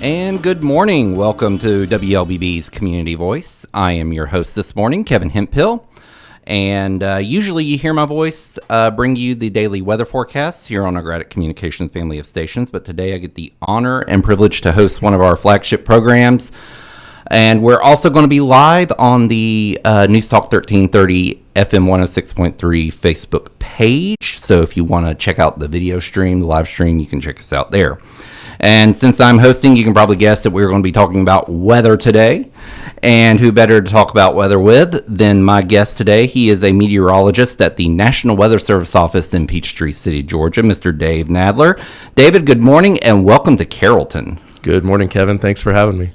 And good morning. Welcome to WLBB's Community Voice. I am your host this morning, Kevin Hemphill. And usually you hear my voice bring you the daily weather forecasts here on our Gradic Communications family of stations. But today I get the honor and privilege to host one of our flagship programs. And we're also going to be live on the News Talk 1330 FM 106.3 Facebook page. So if you want to check out the video stream, the live stream, you can check us out there. And since I'm hosting, you can probably guess that we're going to be talking about weather today. And who better to talk about weather with than my guest today? He is a meteorologist at the National Weather Service office in Peachtree City, Georgia, Mr. Dave Nadler. David, good morning and welcome to Carrollton. Good morning, Kevin. Thanks for having me.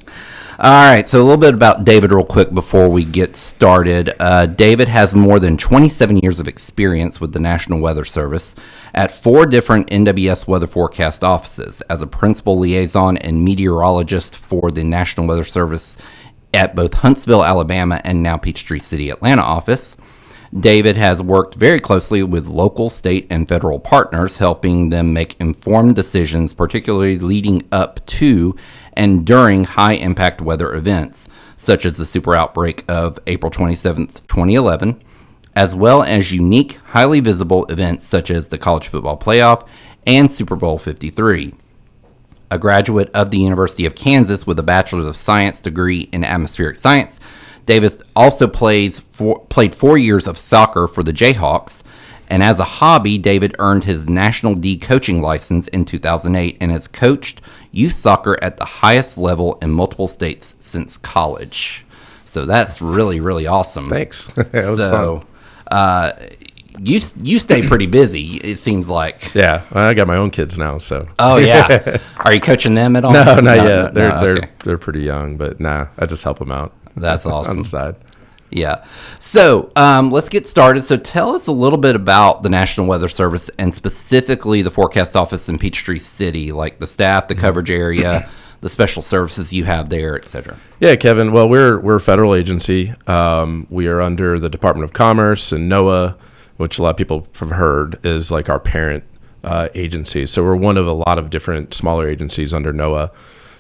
All right, so a little bit about David real quick before we get started. David has more than 27 years of experience with the National Weather Service at 4 different NWS weather forecast offices as a principal liaison and meteorologist for the National Weather Service at both Huntsville, Alabama, and now Peachtree City, Atlanta office. David has worked very closely with local, state, and federal partners, helping them make informed decisions, particularly leading up to and during high-impact weather events, such as the super outbreak of April 27th, 2011, as well as unique, highly visible events such as the College Football Playoff and Super Bowl 53. A graduate of the University of Kansas with a Bachelor's of Science degree in Atmospheric Science, Davis also played 4 years of soccer for the Jayhawks, and as a hobby, David earned his National D coaching license in 2008 and has coached youth soccer at the highest level in multiple states since college. So that's really, really awesome. Thanks. That was fun. You stay pretty busy, it seems like. Yeah, I got my own kids now, so. Oh, yeah. Are you coaching them at all? No, not yet. Okay. They're pretty young, but I just help them out. That's awesome. On the side. Yeah. So let's get started. So tell us a little bit about the National Weather Service and specifically the forecast office in Peachtree City, like the staff, the coverage area, the special services you have there, et cetera. Yeah, Kevin. Well, we're a federal agency. We are under the Department of Commerce and NOAA, which a lot of people have heard is like our parent agency. So we're one of a lot of different smaller agencies under NOAA.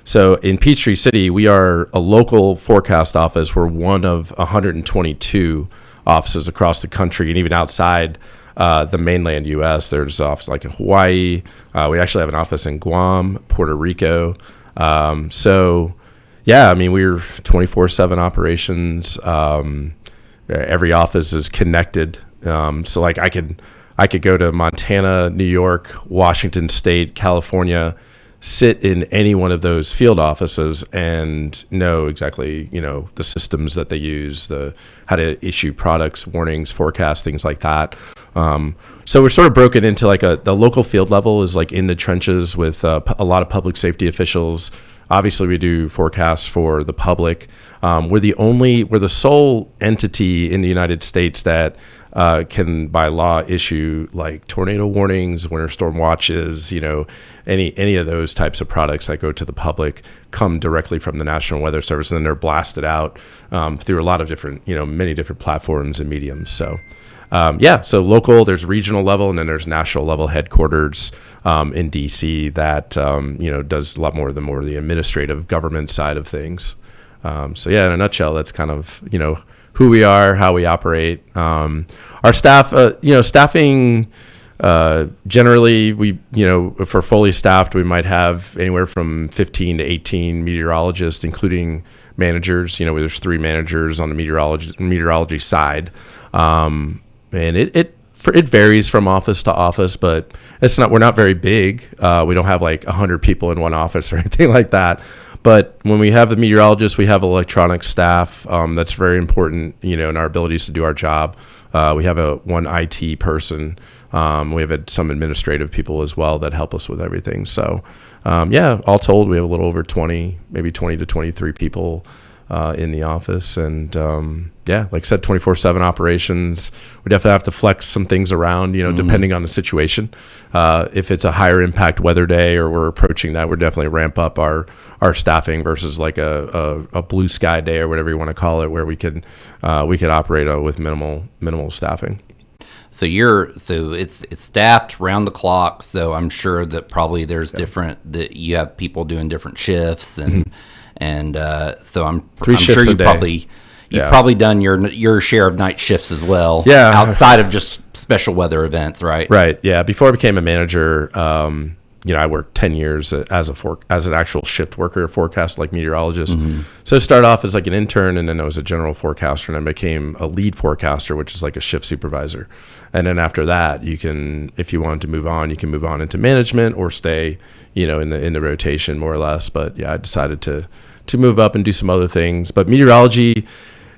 So in Peachtree City, we are a local forecast office. We're one of 122 offices across the country, and even outside the mainland U.S. There's offices like in Hawaii. We actually have an office in Guam, Puerto Rico. So, yeah, I mean, we're 24/7 operations. Every office is connected. So, like, I could go to Montana, New York, Washington State, California, sit in any one of those field offices and know exactly, the systems that they use, how to issue products, warnings, forecasts, things like that. So we're sort of broken into like the local field level is like in the trenches with a lot of public safety officials. Obviously, we do forecasts for the public. We're the sole entity in the United States that can by law issue like tornado warnings, winter storm watches, any of those types of products that go to the public come directly from the National Weather Service, and then they're blasted out through a lot of different, many different platforms and mediums. So, so local, there's regional level, and then there's national level headquarters in DC that, does a lot more of the administrative government side of things. So yeah, in a nutshell, that's kind of, who we are, how we operate. Our staff, staffing, generally we, if we're fully staffed, we might have anywhere from 15 to 18 meteorologists, including managers. There's 3 managers on the meteorology side. And it varies from office to office, but we're not very big. We don't have like 100 people in one office or anything like that. But when we have the meteorologists, we have electronic staff. That's very important, in our abilities to do our job. We have one IT person. We have some administrative people as well that help us with everything. So, all told, we have a little over 20, maybe 20 to 23 people in the office. And, like I said, 24/7 operations. We definitely have to flex some things around, depending on the situation. If it's a higher impact weather day or we're approaching that, we're definitely ramp up our staffing versus like a blue sky day or whatever you want to call it, where we could operate with minimal staffing. So it's staffed round the clock. So I'm sure that probably there's that you have people doing different shifts and so I'm sure you've probably done your share of night shifts as well. Yeah. Outside of just special weather events, right? Right. Yeah. Before I became a manager, I worked 10 years as an actual shift worker, forecast like meteorologist. So I started off as like an intern, and then I was a general forecaster, and I became a lead forecaster, which is like a shift supervisor. And then after that, you can, if you wanted to move on, you can move on into management or stay, in the rotation more or less. But yeah, I decided to move up and do some other things. But meteorology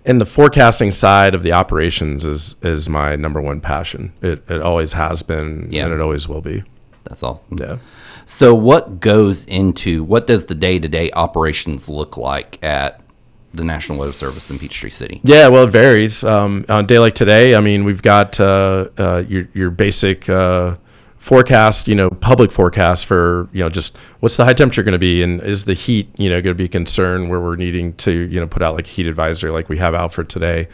and the forecasting side of the operations is my number one passion. It always has been, and it always will be. That's awesome. Yeah. So what does the day-to-day operations look like at the National Weather Service in Peachtree City? Yeah, well, it varies. On a day like today, I mean, we've got your basic forecast, public forecast for, just what's the high temperature going to be, and is the heat, going to be a concern where we're needing to, put out like a heat advisory like we have out for today.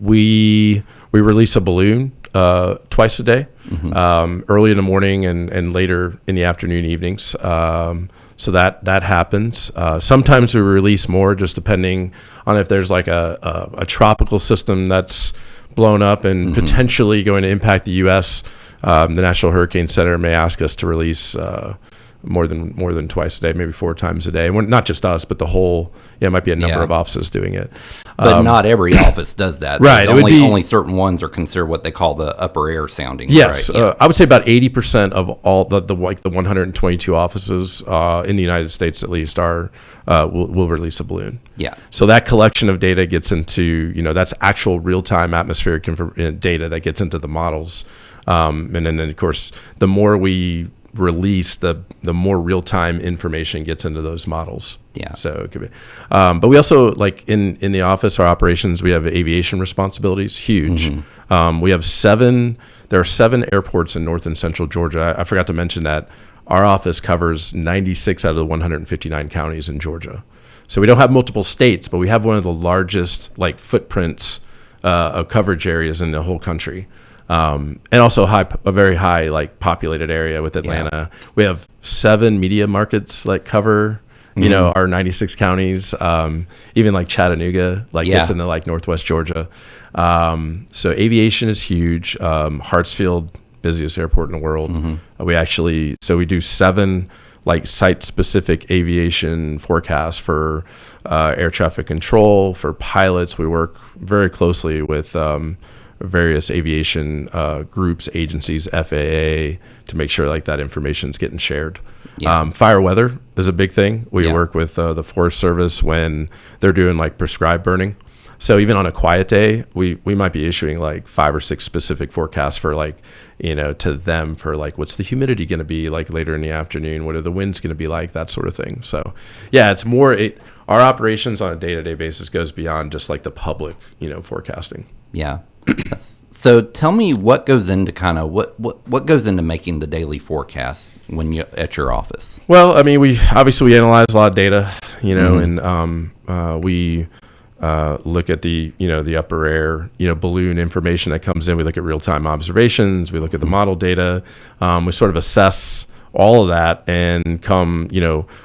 We release a balloon twice a day, early in the morning and later in the afternoon, evenings. So that happens. Sometimes we release more, just depending on if there's like a tropical system that's blown up and potentially going to impact the U.S. The National Hurricane Center may ask us to release more than twice a day, maybe 4 times a day. And not just us, but the whole. It might be a number of offices doing it. But not every office does that. Right. Only certain ones are considered what they call the upper air soundings. Yes. Right? I would say about 80% of all the 122 offices in the United States at least will release a balloon. Yeah. So that collection of data gets into, that's actual real-time atmospheric data that gets into the models. And then of course, the more we release, the more real-time information gets into those models. Yeah. So it could be, but we also, like in the office, our operations, we have aviation responsibilities, huge. We have there are 7 airports in North and Central Georgia. I forgot to mention that our office covers 96 out of the 159 counties in Georgia. So we don't have multiple states, but we have one of the largest like footprints of coverage areas in the whole country. And also a very high like populated area with Atlanta. Yeah. We have 7 media markets that cover, our 96 counties. Even like Chattanooga, gets into like Northwest Georgia. So aviation is huge. Hartsfield, busiest airport in the world. We do 7 like site-specific aviation forecasts for air traffic control, for pilots. We work very closely with various aviation groups, agencies, FAA, to make sure like that information is getting shared. Fire weather is a big thing. We work with the Forest Service when they're doing like prescribed burning. So even on a quiet day, we might be issuing like 5 or 6 specific forecasts for like, to them for like, what's the humidity going to be like later in the afternoon? What are the winds going to be like? That sort of thing. So yeah, it's more, our operations on a day-to-day basis goes beyond just like the public, forecasting. Yeah. So tell me what goes into what goes into making the daily forecast when you at your office? Well, I mean, we analyze a lot of data, and we look at the upper air, balloon information that comes in. We look at real-time observations. We look at the model data. We sort of assess all of that and come,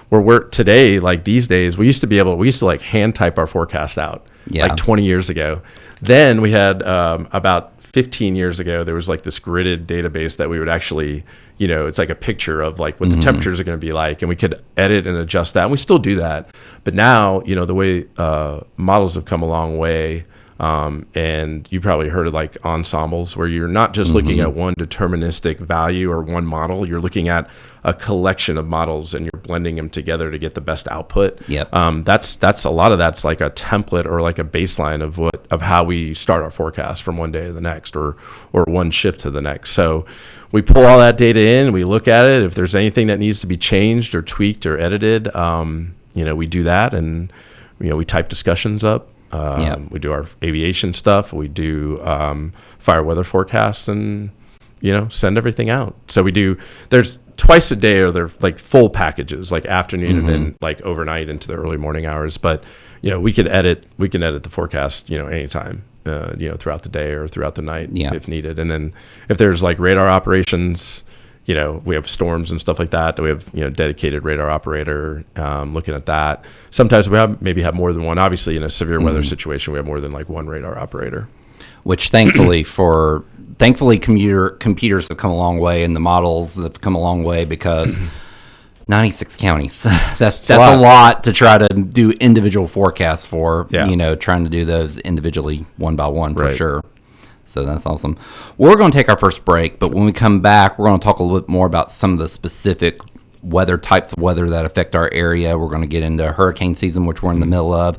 where we're today, like these days, we used to like hand type our forecast out like 20 years ago. Then we had about 15 years ago, there was like this gridded database that we would actually, it's like a picture of like what the temperatures are going to be like, and we could edit and adjust that. And we still do that. But now, the way models have come a long way, and you probably heard of like ensembles, where you're not just looking at one deterministic value or one model, you're looking at a collection of models and you're blending them together to get the best output. That's a lot of that's like a template or like a baseline of how we start our forecast from one day to the next or one shift to the next. So we pull all that data in, we look at it. If there's anything that needs to be changed or tweaked or edited, we do that, and we type discussions up. We do our aviation stuff. We do fire weather forecasts, and send everything out. So there's twice a day, or they're like full packages, like afternoon and then like overnight into the early morning hours. But we can edit the forecast anytime. throughout the day or throughout the night if needed. And then if there's like radar operations, we have storms and stuff like that. We have, dedicated radar operator looking at that. Sometimes we have more than one. Obviously, in a severe weather situation, we have more than like one radar operator. Which thankfully computers have come a long way, and the models have come a long way, because 96 counties. That's a lot to try to do individual forecasts for, trying to do those individually one by one for sure. So that's awesome. We're going to take our first break, but when we come back, we're going to talk a little bit more about some of the specific types of weather that affect our area. We're going to get into hurricane season, which we're in the middle of.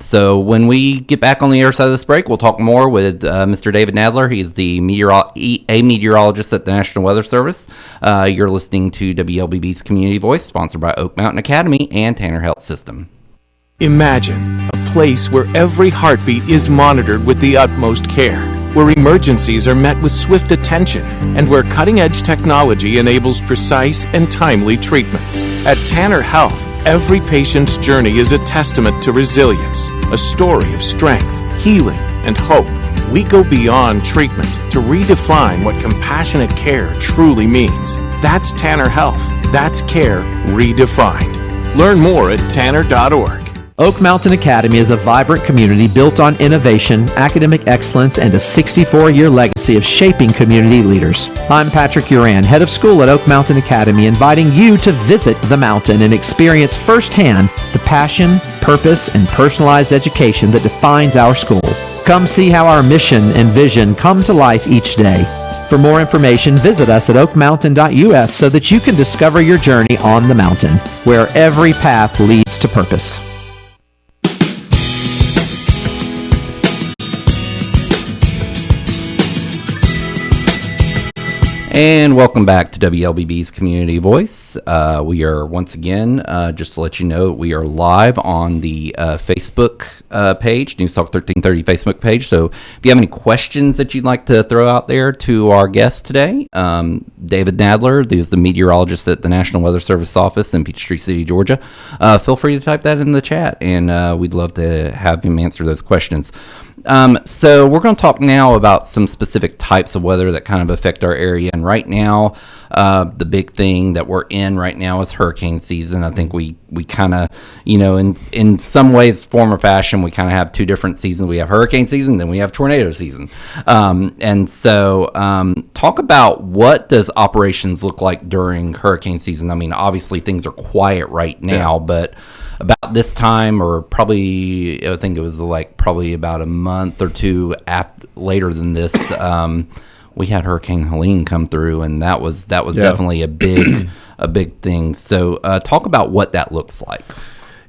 So when we get back on the other side of this break, we'll talk more with Mr. David Nadler. He's the meteorologist at the National Weather Service. You're listening to WLBB's Community Voice, sponsored by Oak Mountain Academy and Tanner Health System. Imagine a place where every heartbeat is monitored with the utmost care, where emergencies are met with swift attention, and where cutting-edge technology enables precise and timely treatments. At Tanner Health, every patient's journey is a testament to resilience, a story of strength, healing, and hope. We go beyond treatment to redefine what compassionate care truly means. That's Tanner Health. That's care redefined. Learn more at tanner.org. Oak Mountain Academy is a vibrant community built on innovation, academic excellence, and a 64-year legacy of shaping community leaders. I'm Patrick Uran, head of school at Oak Mountain Academy, inviting you to visit the mountain and experience firsthand the passion, purpose, and personalized education that defines our school. Come see how our mission and vision come to life each day. For more information, visit us at oakmountain.us so that you can discover your journey on the mountain, where every path leads to purpose. And welcome back to WLBB's Community Voice. We are once again, just to let you know, we are live on the Facebook page, News Talk 1330 Facebook page. So if you have any questions that you'd like to throw out there to our guest today, David Nadler, who's the meteorologist at the National Weather Service office in Peachtree City, Georgia, feel free to type that in the chat, and we'd love to have him answer those questions. So we're going to talk now about some specific types of weather that kind of affect our area. And right now, the big thing that we're in right now is hurricane season. I think we kind of, in some ways, form or fashion, we kind of have two different seasons. We have hurricane season, then we have tornado season. And so talk about what does operations look like during hurricane season. I mean, obviously things are quiet right now, but about this time, or probably, I think it was probably about a month or two later than this, we had Hurricane Helene come through, and that was definitely a big thing. So talk about what that looks like.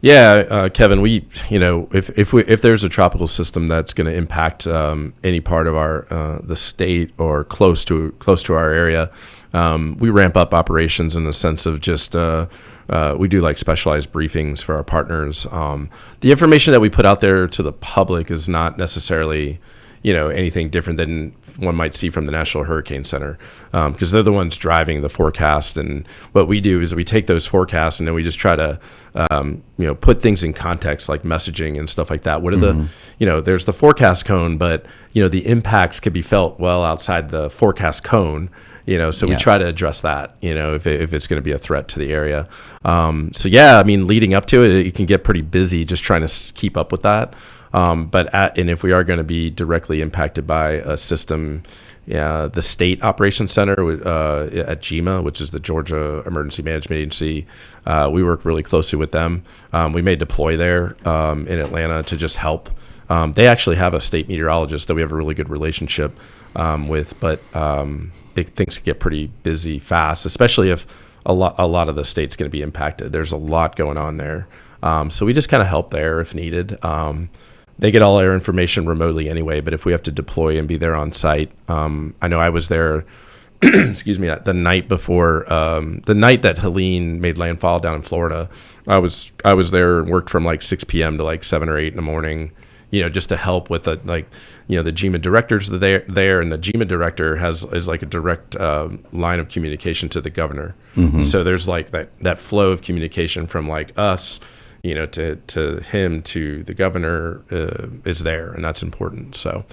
Yeah, Kevin, if there's a tropical system that's going to impact any part of our the state or close to our area, we ramp up operations in the sense of just we do like specialized briefings for our partners. The information that we put out there to the public is not necessarily anything different than one might see from the National Hurricane Center, because they're the ones driving the forecast. And what we do is we take those forecasts and then we just try to put things in context, like messaging and stuff like that. What are the there's the forecast cone, but the impacts could be felt well outside the forecast cone. So we try to address that, if it's going to be a threat to the area. Leading up to it, it can get pretty busy just trying to keep up with that. And if we are going to be directly impacted by a system, the State Operations Center at GEMA, which is the Georgia Emergency Management Agency, we work really closely with them. We may deploy there in Atlanta to just help. They actually have a state meteorologist that we have a really good relationship with, but things can get pretty busy fast, especially if a lot of the state's going to be impacted. There's a lot going on there. So we just kind of help there if needed. They get all their information remotely anyway, but if we have to deploy and be there on site, I know I was there, excuse me, the night before, the night that Helene made landfall down in Florida. I was there and worked from like 6 p.m. to like 7 or 8 in the morning, just to help with the GEMA directors there, and the GEMA director is like a direct line of communication to the governor. Mm-hmm. So there's like that flow of communication from like us, to him, to the governor, is there, and that's important. So,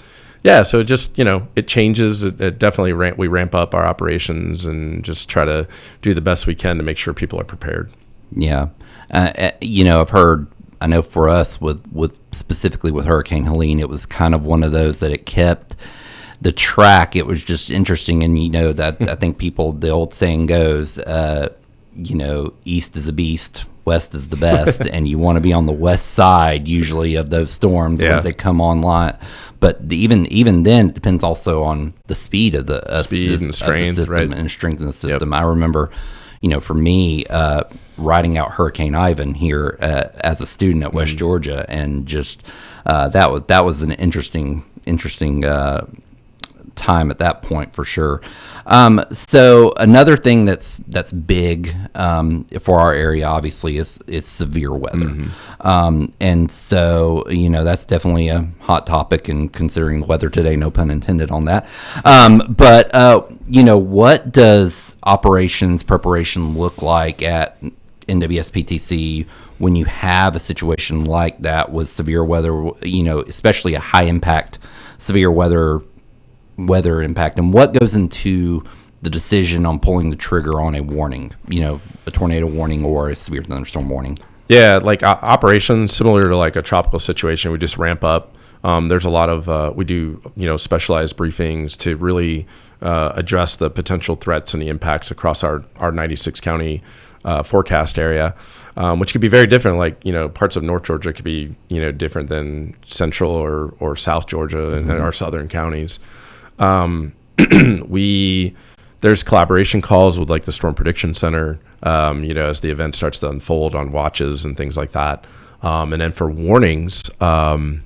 yeah, so just, it changes. It definitely we ramp up our operations and just try to do the best we can to make sure people are prepared. Yeah. I've heard, I know for us with specifically with Hurricane Helene, it was kind of one of those that it kept the track. It was just interesting. And, that I think the old saying goes, east is a beast, west is the best. And you want to be on the west side usually of those storms once they come online. But even then, it depends also on the speed of the speed and strength, system, and strength in the system. Yep. I remember, for me, riding out Hurricane Ivan here as a student at West Georgia, and just that was an interesting time at that point for sure. So another thing that's big for our area obviously is severe weather. And so that's definitely a hot topic, and considering the weather today, no pun intended on that. But what does operations preparation look like at NWSPTC when you have a situation like that with severe weather, especially a high impact severe weather impact, and what goes into the decision on pulling the trigger on a warning, a tornado warning or a severe thunderstorm warning? Yeah, like operations, similar to like a tropical situation, we just ramp up. There's a lot of, we do, specialized briefings to really address the potential threats and the impacts across our 96 county forecast area, which could be very different. Like, parts of North Georgia could be, different than Central or South Georgia and our southern counties. There's collaboration calls with like the Storm Prediction Center, as the event starts to unfold on watches and things like that. And then for warnings, pulling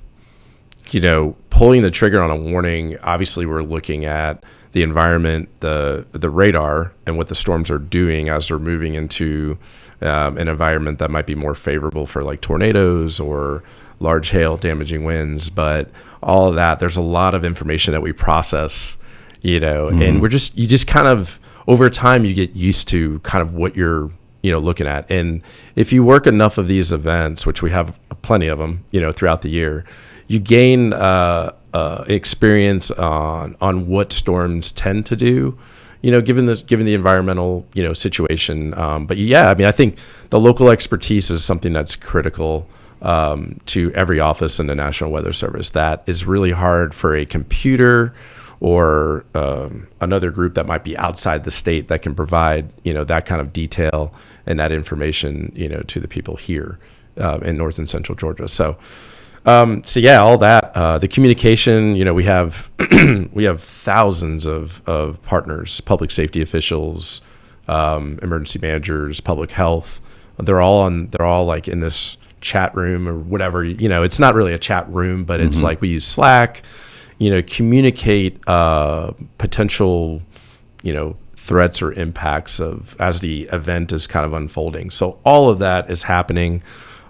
the trigger on a warning, obviously we're looking at the environment, the radar, and what the storms are doing as they're moving into an environment that might be more favorable for like tornadoes or large hail damaging winds. But all of that, there's a lot of information that we process, and you just kind of, over time, you get used to kind of what you're, looking at. And if you work enough of these events, which we have plenty of them, throughout the year, you gain experience on what storms tend to do, given the environmental, situation. But yeah, I think the local expertise is something that's critical to every office in the National Weather Service. That is really hard for a computer or another group that might be outside the state that can provide, that kind of detail and that information, to the people here in North and Central Georgia. So yeah, all that, the communication, we have we have thousands of partners, public safety officials, emergency managers, public health. They're all like in this chat room or whatever. It's not really a chat room, but it's like we use Slack, communicate potential, threats or impacts as the event is kind of unfolding. So all of that is happening.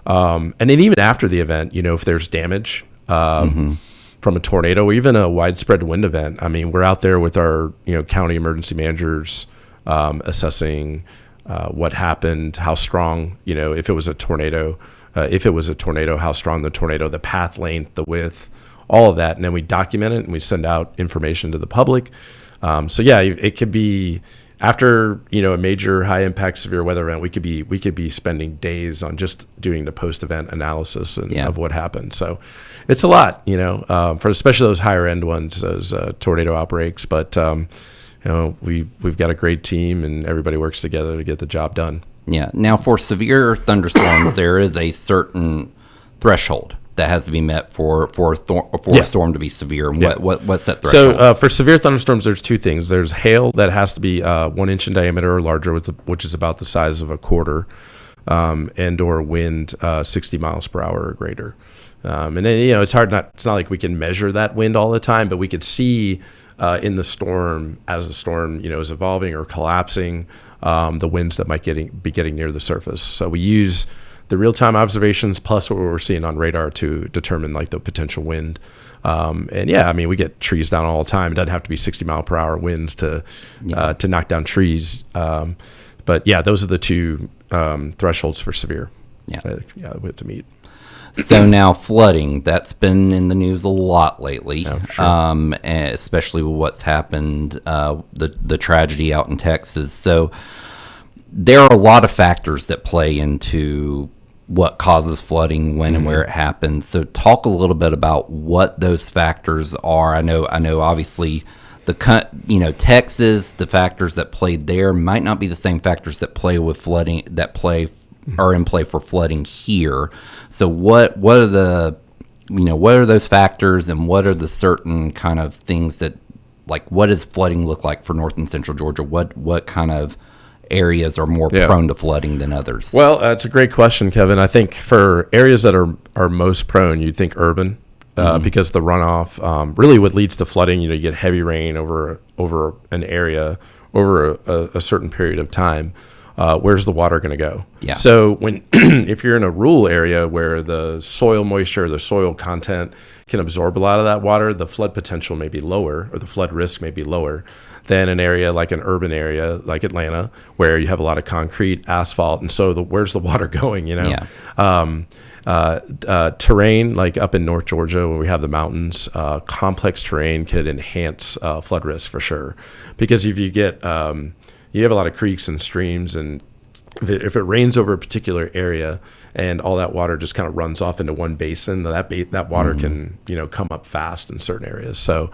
And then even after the event, if there's damage from a tornado or even a widespread wind event, we're out there with our, county emergency managers assessing what happened, how strong, if it was a tornado, how strong the tornado, the path length, the width, all of that. And then we document it and we send out information to the public. So yeah, it could be after, a major high impact severe weather event, we could be spending days on just doing the post event analysis of what happened. So it's a lot, for especially those higher end ones, those tornado outbreaks. But we've got a great team and everybody works together to get the job done. Yeah. Now for severe thunderstorms, there is a certain threshold that has to be met for a storm to be severe. And what's that threshold? So for severe thunderstorms, there's two things. There's hail that has to be 1 inch in diameter or larger, which is about the size of a quarter, and or wind 60 miles per hour or greater. And then it's not like we can measure that wind all the time, but we could see in the storm, as the storm is evolving or collapsing, the winds that might be getting near the surface. So we use the real-time observations plus what we're seeing on radar to determine like the potential wind. And yeah, we get trees down all the time. It doesn't have to be 60 mile per hour winds to knock down trees. But yeah, those are the two thresholds for severe. we have to meet. So now flooding, that's been in the news a lot lately, and especially with what's happened, the tragedy out in Texas. So there are a lot of factors that play into what causes flooding, when and where it happens. So talk a little bit about what those factors are. I know obviously Texas, the factors that played there might not be the same factors that play with flooding are in play for flooding here. So what are those factors, and what are the certain kind of things that, like, what does flooding look like for North and Central Georgia? What kind of areas are more prone to flooding than others? Well, that's a great question, Kevin. I think for areas that are most prone, you'd think urban, because the runoff, really what leads to flooding, you get heavy rain over an area over a certain period of time. Where's the water going to go? Yeah. So if you're in a rural area where the soil moisture, the soil content can absorb a lot of that water, the flood potential may be lower, or the flood risk may be lower than an area like an urban area like Atlanta, where you have a lot of concrete, asphalt, and so where's the water going? Terrain like up in North Georgia, where we have the mountains, complex terrain could enhance flood risk for sure, because if you get you have a lot of creeks and streams, and if it rains over a particular area and all that water just kind of runs off into one basin, that water can come up fast in certain areas. So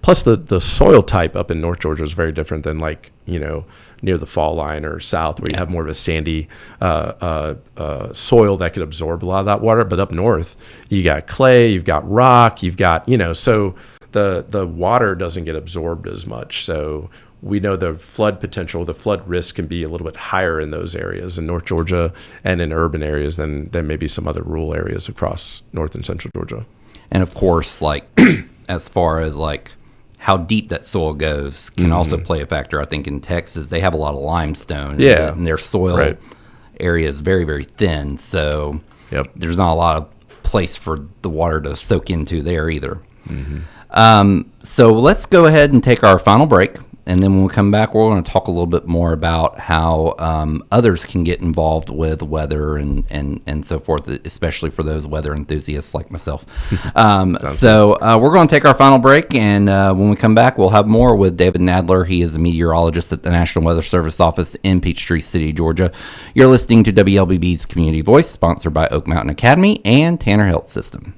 plus the soil type up in North Georgia is very different than near the fall line or south, where you have more of a sandy soil that could absorb a lot of that water. But up north, you got clay, you've got rock, you've got so the water doesn't get absorbed as much. So we know the flood potential, the flood risk can be a little bit higher in those areas in North Georgia and in urban areas than maybe some other rural areas across North and Central Georgia. And of course, as far as how deep that soil goes can also play a factor. I think in Texas, they have a lot of limestone. And their soil area is very, very thin. So there's not a lot of place for the water to soak into there either. So let's go ahead and take our final break. And then when we come back, we're going to talk a little bit more about how others can get involved with weather and so forth, especially for those weather enthusiasts like myself. We're going to take our final break, and when we come back, we'll have more with David Nadler. He is a meteorologist at the National Weather Service office in Peachtree City, Georgia. You're listening to WLBB's Community Voice, sponsored by Oak Mountain Academy and Tanner Health System.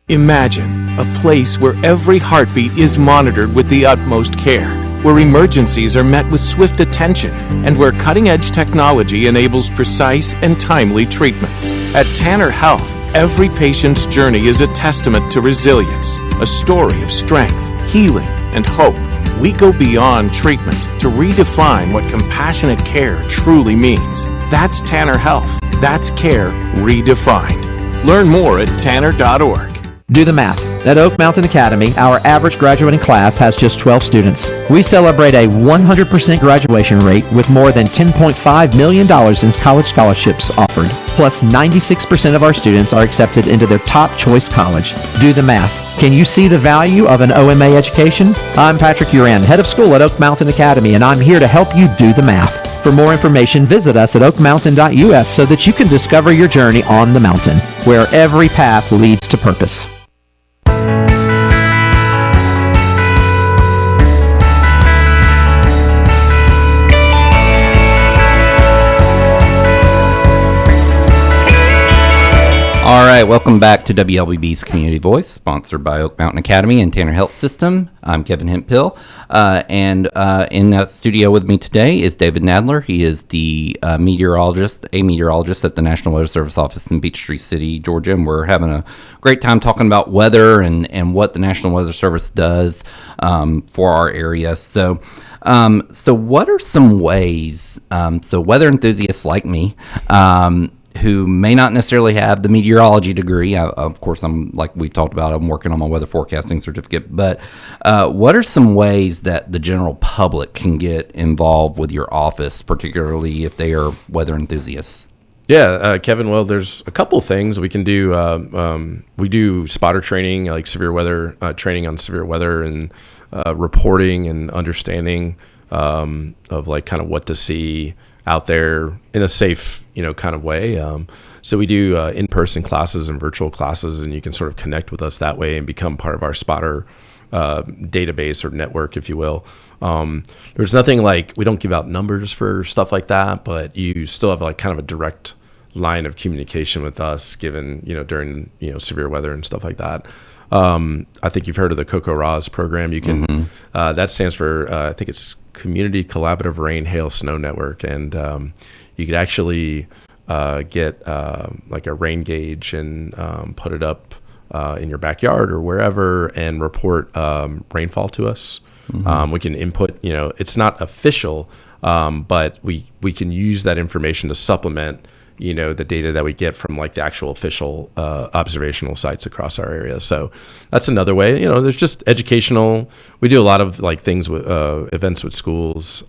Imagine a place where every heartbeat is monitored with the utmost care, where emergencies are met with swift attention, and where cutting-edge technology enables precise and timely treatments. At Tanner Health, every patient's journey is a testament to resilience, a story of strength, healing, and hope. We go beyond treatment to redefine what compassionate care truly means. That's Tanner Health. That's care redefined. Learn more at tanner.org. Do the math. At Oak Mountain Academy, our average graduating class has just 12 students. We celebrate a 100% graduation rate with more than $10.5 million in college scholarships offered. Plus, 96% of our students are accepted into their top choice college. Do the math. Can you see the value of an OMA education? I'm Patrick Uran, head of school at Oak Mountain Academy, and I'm here to help you do the math. For more information, visit us at oakmountain.us so that you can discover your journey on the mountain, where every path leads to purpose. All right, welcome back to WLBB's Community Voice, sponsored by Oak Mountain Academy and Tanner Health System. I'm Kevin Hemphill, and in the studio with me today is David Nadler. He is the meteorologist at the National Weather Service office in Peachtree City, Georgia, and we're having a great time talking about weather and what the National Weather Service does for our area. So what are some ways, so weather enthusiasts like me, who may not necessarily have the meteorology degree. Of course, I'm, like we talked about, I'm working on my weather forecasting certificate. But what are some ways that the general public can get involved with your office, particularly if they are weather enthusiasts? Yeah, Kevin, well, there's a couple things we can do. We do spotter training, like severe weather, training on severe weather and reporting and understanding of like kind of what to see out there in a safe kind of way. So we do in-person classes and virtual classes, and you can sort of connect with us that way and become part of our spotter database or network, if you will. There's nothing like, we don't give out numbers for stuff like that, but you still have like kind of a direct line of communication with us given, during, severe weather and stuff like that. I think you've heard of the COCO-RAS program. You can, that stands for, I think it's Community Collaborative Rain, Hail, Snow Network. And you could actually get like a rain gauge and put it up in your backyard or wherever and report rainfall to us. We can input, it's not official, but we can use that information to supplement the data that we get from like the actual official observational sites across our area. So that's another way. There's just educational. We do a lot of like things with events with schools,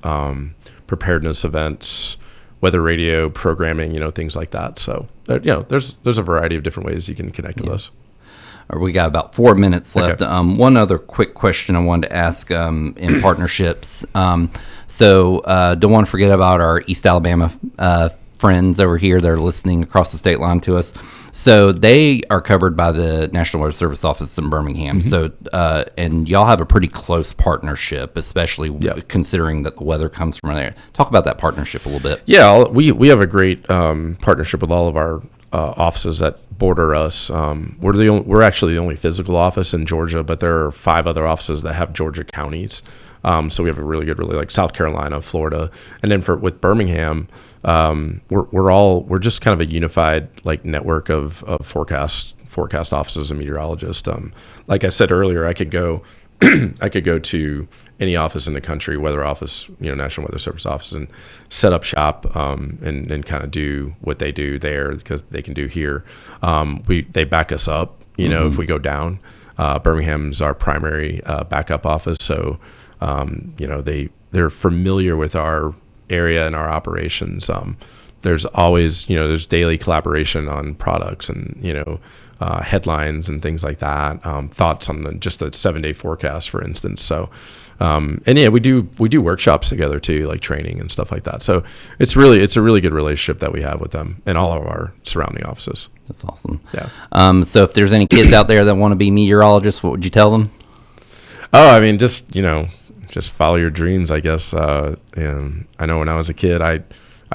preparedness events, weather radio programming, things like that. So there's a variety of different ways you can connect with us. We got about 4 minutes left. Okay. One other quick question I wanted to ask in partnerships. So don't want to forget about our East Alabama friends over here that are listening across the state line to us. So they are covered by the National Weather Service office in Birmingham. So and y'all have a pretty close partnership, especially considering that the weather comes from there. Talk about that partnership a little bit. Yeah, we have a great partnership with all of our offices that border us. We're actually the only physical office in Georgia, but there are 5 other offices that have Georgia counties. So we have a really like South Carolina, Florida, and then with Birmingham, we're just kind of a unified like network of forecast offices and meteorologists. Like I said earlier, I could go to any office in the country, weather office, National Weather Service office, and set up shop and kind of do what they do there because they can do here. They back us up, if we go down. Birmingham's our primary backup office, so they're familiar with our area and our operations. There's always, there's daily collaboration on products and, headlines and things like that. Thoughts on just the 7-day forecast, for instance. So, we do workshops together too, like training and stuff like that. So it's a really good relationship that we have with them and all of our surrounding offices. That's awesome. Yeah. So if there's any kids out there that want to be meteorologists, what would you tell them? Oh, I mean, just follow your dreams, I guess. And I know when I was a kid, I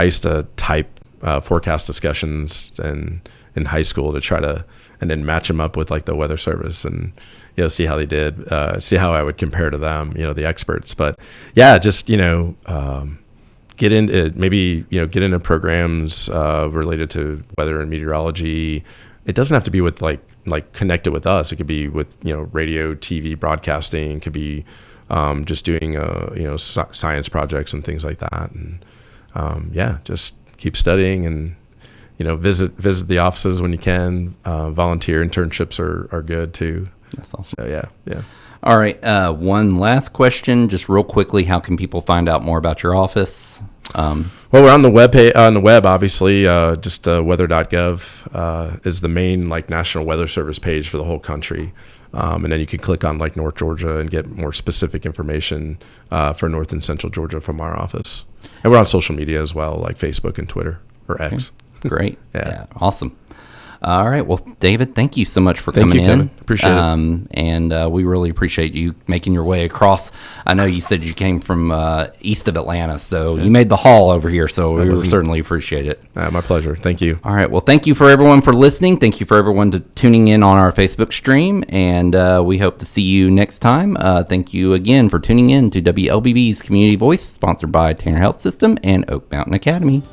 used to type forecast discussions in high school to try to, and then match them up with like the Weather Service and, see how they did, see how I would compare to them, the experts. But yeah, just, get into programs related to weather and meteorology. It doesn't have to be with like connected with us. It could be with, radio, TV, broadcasting. It could be just doing, science projects and things like that. And just keep studying and, visit the offices when you can. Volunteer internships are good too. That's awesome. So yeah. All right. One last question, just real quickly. How can people find out more about your office? Well, we're on the web, obviously. Just weather.gov is the main like National Weather Service page for the whole country. And then you can click on like North Georgia and get more specific information for North and Central Georgia from our office. And we're on social media as well, like Facebook and Twitter or X. Okay. Great. Yeah. Awesome. All right. Well, David, thank you so much for coming in. Kevin. Appreciate it. And we really appreciate you making your way across. I know you said you came from east of Atlanta, so you made the haul over here, so we certainly appreciate it. My pleasure. Thank you. All right. Well, thank you for everyone for listening. Thank you for everyone tuning in on our Facebook stream, and we hope to see you next time. Thank you again for tuning in to WLBB's Community Voice, sponsored by Tanner Health System and Oak Mountain Academy.